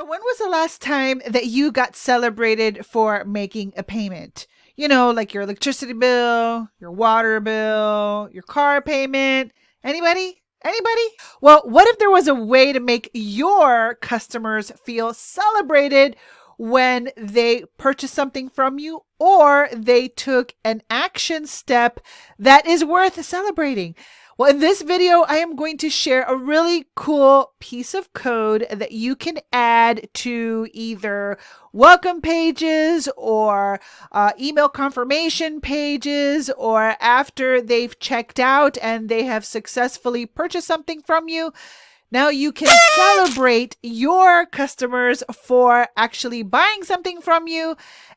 So when was the last time that you got celebrated for making a payment? You know, like your electricity bill, your water bill, your car payment. Anybody? Anybody? Well, what if there was a way to make your customers feel celebrated when they purchase something from you or they took an action step that is worth celebrating? Well, in this video, I am going to share a really cool piece of code that you can add to either welcome pages or email confirmation pages, or after they've checked out and they have successfully purchased something from you. Now you can celebrate your customers for actually buying something from you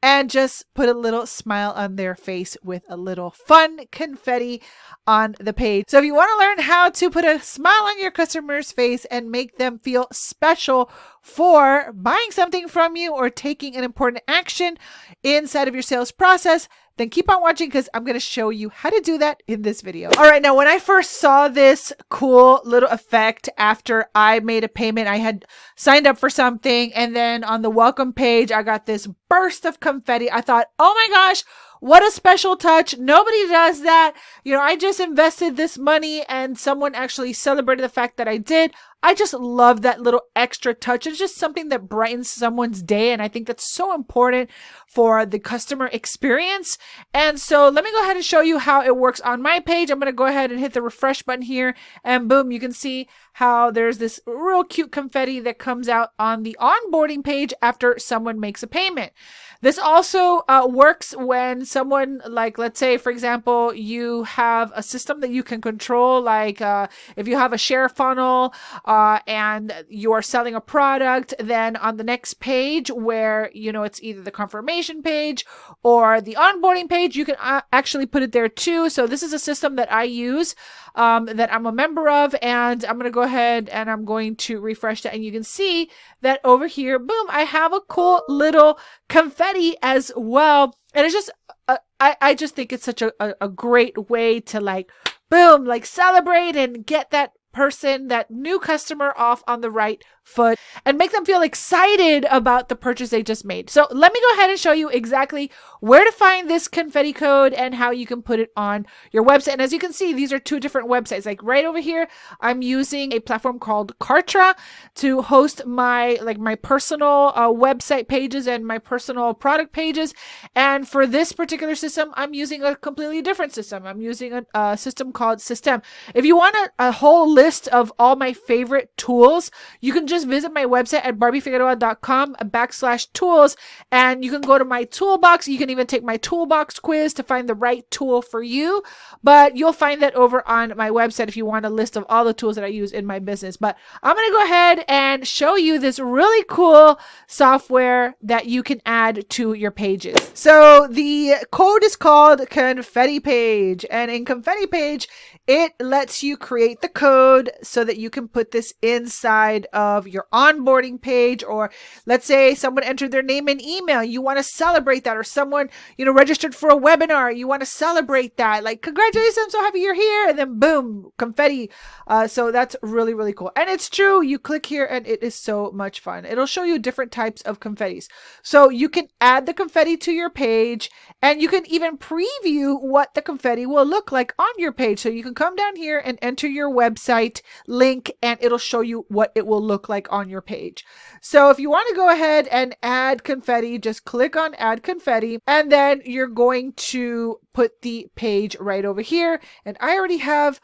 and just put a little smile on their face with a little fun confetti on the page. So if you want to learn how to put a smile on your customer's face and make them feel special for buying something from you or taking an important action inside of your sales process, then keep on watching because I'm going to show you how to do that in this video. All right, now when I first saw this cool little effect after I made a payment, I had signed up for something, and then on the welcome page, I got this burst of confetti. I thought, oh my gosh, what a special touch. Nobody does that. You know, I just invested this money and someone actually celebrated the fact that I did. I just love that little extra touch. It's just something that brightens someone's day. And I think that's so important for the customer experience. And so let me go ahead and show you how it works on my page. I'm going to go ahead and hit the refresh button here, and boom, you can see how there's this real cute confetti that comes out on the onboarding page after someone makes a payment. This also works when someone, like, let's say, for example, you have a system that you can control, like if you have a share funnel and you're selling a product, then on the next page where, you know, it's either the confirmation page or the onboarding page, you can actually put it there too. So this is a system that I use that I'm a member of, and I'm going to go ahead and I'm going to refresh that, and you can see that over here, boom, I have a cool little confetti as well. And it's just I just think it's such a great way to, like, boom, like, celebrate and get that person, that new customer, off on the right foot and make them feel excited about the purchase they just made. So let me go ahead and show you exactly where to find this confetti code and how you can put it on your website. And as you can see, these are two different websites. Like right over here, I'm using a platform called Kartra to host my personal website pages and my personal product pages. And for this particular system, I'm using a completely different system. I'm using a system called System. If you want a whole list of all my favorite tools, you can just visit my website at barbiefigueroa.com/tools, and you can go to my toolbox. You can even take my toolbox quiz to find the right tool for you, but you'll find that over on my website if you want a list of all the tools that I use in my business. But I'm going to go ahead and show you this really cool software that you can add to your pages. So the code is called Confetti Page, and in Confetti Page, it lets you create the code so that you can put this inside of your onboarding page. Or let's say someone entered their name and email, you want to celebrate that, or someone, you know, registered for a webinar, you want to celebrate that, like, congratulations, I'm so happy you're here, and then boom, confetti. So that's really, really cool. And it's true, you click here and it is so much fun. It'll show you different types of confettis. So you can add the confetti to your page, and you can even preview what the confetti will look like on your page. So you can come down here and enter your website link, and it'll show you what it will look like on your page. So if you want to go ahead and add confetti, just click on add confetti, and then you're going to put the page right over here. And I already have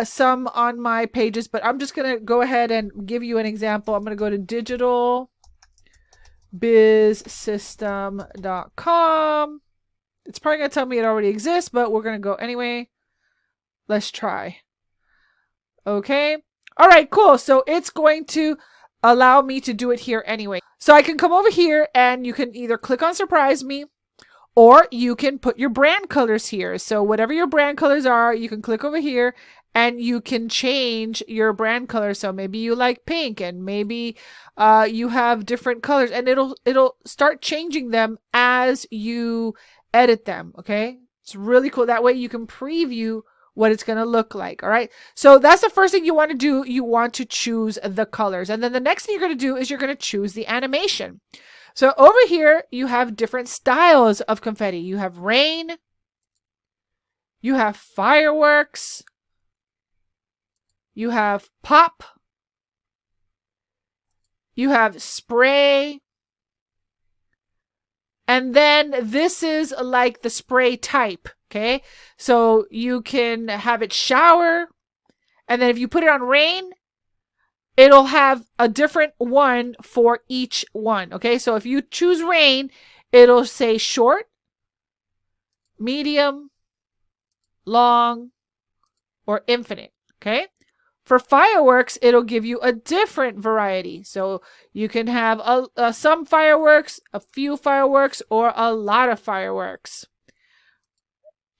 some on my pages, but I'm just going to go ahead and give you an example. I'm going to go to digitalbizsystem.com. It's probably going to tell me it already exists, but we're going to go anyway. Let's try. Okay. All right, cool. So it's going to allow me to do it here anyway. So I can come over here and you can either click on Surprise Me, or you can put your brand colors here. So whatever your brand colors are, you can click over here and you can change your brand color. So maybe you like pink, and maybe you have different colors, and it'll start changing them as you edit them. Okay. It's really cool. That way you can preview what it's going to look like. All right. So that's the first thing you want to do. You want to choose the colors. And then the next thing you're going to do is you're going to choose the animation. So over here, you have different styles of confetti. You have rain. You have fireworks. You have pop. You have spray. And then this is like the spray type. Okay, so you can have it shower, and then if you put it on rain, it'll have a different one for each one. Okay, so if you choose rain, it'll say short, medium, long, or infinite. Okay, for fireworks, it'll give you a different variety. So you can have some fireworks, a few fireworks, or a lot of fireworks.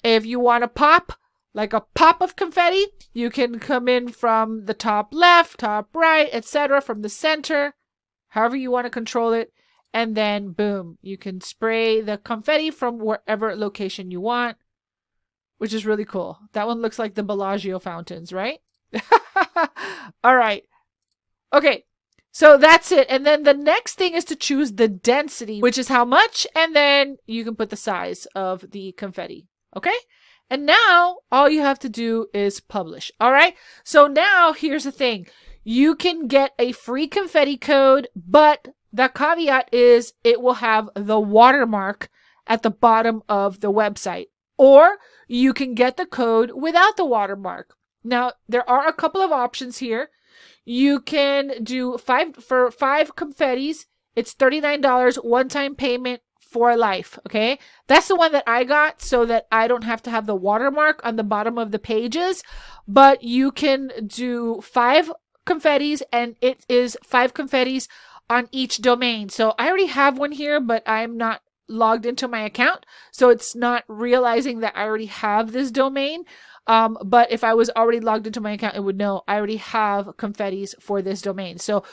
If you want to pop, like a pop of confetti, you can come in from the top left, top right, etc., from the center, however you want to control it. And then, boom, you can spray the confetti from wherever location you want, which is really cool. That one looks like the Bellagio fountains, right? All right. Okay, so that's it. And then the next thing is to choose the density, which is how much, and then you can put the size of the confetti. Okay, and now all you have to do is publish. All right, so now here's the thing. You can get a free confetti code, but the caveat is it will have the watermark at the bottom of the website. Or you can get the code without the watermark. Now, there are a couple of options here. You can do five confettis. It's $39 one-time payment for life. Okay, that's the one that I got so that I don't have to have the watermark on the bottom of the pages. But you can do 5 confettis, and it is 5 confettis on each domain. So I already have one here, but I'm not logged into my account, so it's not realizing that I already have this domain. But if I was already logged into my account, it would know I already have confettis for this domain. So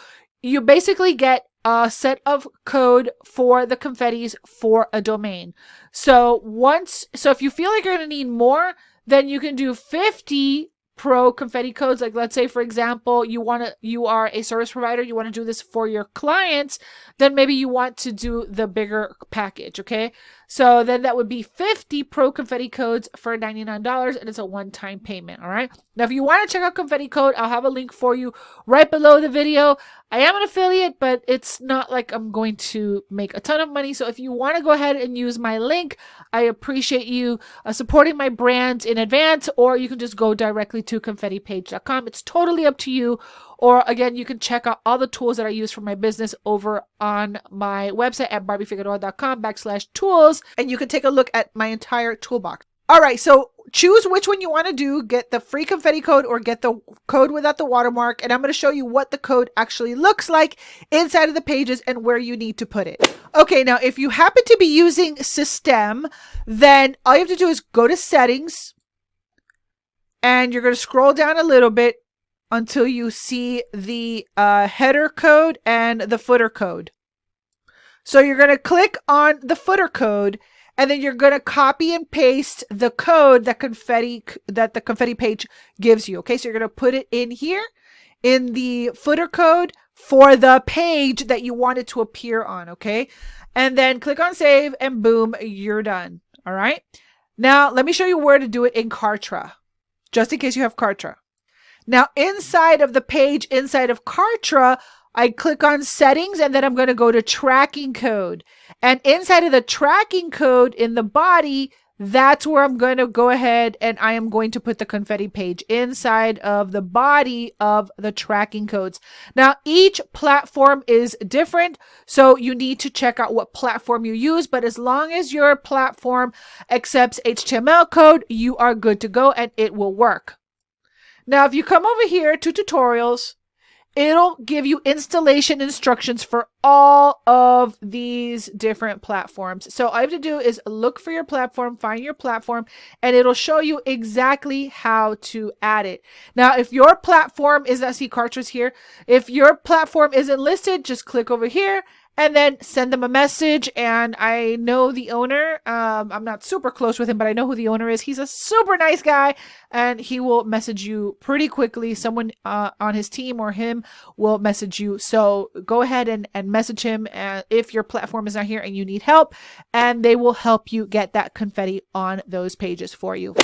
you basically get a set of code for the confettis for a domain. So if you feel like you're going to need more, then you can do 50 pro confetti codes. Like, let's say, for example, you are a service provider, you want to do this for your clients, then maybe you want to do the bigger package. Okay, so then that would be 50 pro confetti codes for $99, and it's a one-time payment. All right, now if you want to check out confetti code, I'll have a link for you right below the video. I am an affiliate, but it's not like I'm going to make a ton of money. So if you want to go ahead and use my link, I appreciate you supporting my brand in advance, or you can just go directly to confettipage.com. It's totally up to you. Or again, you can check out all the tools that I use for my business over on my website at barbiefigueroa.com/tools. And you can take a look at my entire toolbox. All right, so choose which one you want to do, get the free confetti code or get the code without the watermark. And I'm going to show you what the code actually looks like inside of the pages and where you need to put it. Okay, now if you happen to be using System, then all you have to do is go to Settings, and you're going to scroll down a little bit until you see the header code and the footer code. So you're going to click on the footer code, and then you're going to copy and paste the code that the confetti page gives you. Okay, so you're going to put it in here in the footer code for the page that you want it to appear on. Okay, and then click on save, and boom, you're done. All right, now let me show you where to do it in Kartra, just in case you have Kartra. Now inside of the page, inside of Kartra, I click on settings, and then I'm going to go to tracking code. And inside of the tracking code in the body, that's where I'm going to go ahead and I am going to put the confetti page inside of the body of the tracking codes. Now, each platform is different, so you need to check out what platform you use. But as long as your platform accepts HTML code, you are good to go and it will work. Now, if you come over here to tutorials, it'll give you installation instructions for all of these different platforms. So all you have to do is look for your platform, find your platform, and it'll show you exactly how to add it. Now, if your platform is, I see cartridge here, if your platform isn't listed, just click over here and then send them a message. And I know the owner. I'm not super close with him, but I know who the owner is. He's a super nice guy, and he will message you pretty quickly. Someone on his team or him will message you. So go ahead and message him if your platform is not here and you need help, and they will help you get that confetti on those pages for you.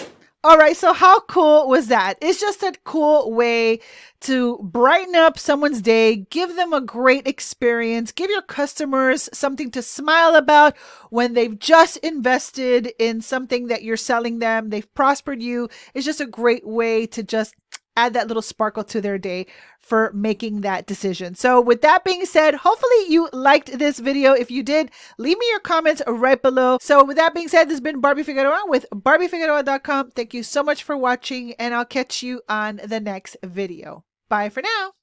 All right, so how cool was that? It's just a cool way to brighten up someone's day, give them a great experience, give your customers something to smile about when they've just invested in something that you're selling them. They've prospered you. It's just a great way to just add that little sparkle to their day for making that decision. So with that being said, hopefully you liked this video. If you did, leave me your comments right below. So with that being said, this has been Barbie Figueroa with barbiefigueroa.com. Thank you so much for watching, and I'll catch you on the next video. Bye for now.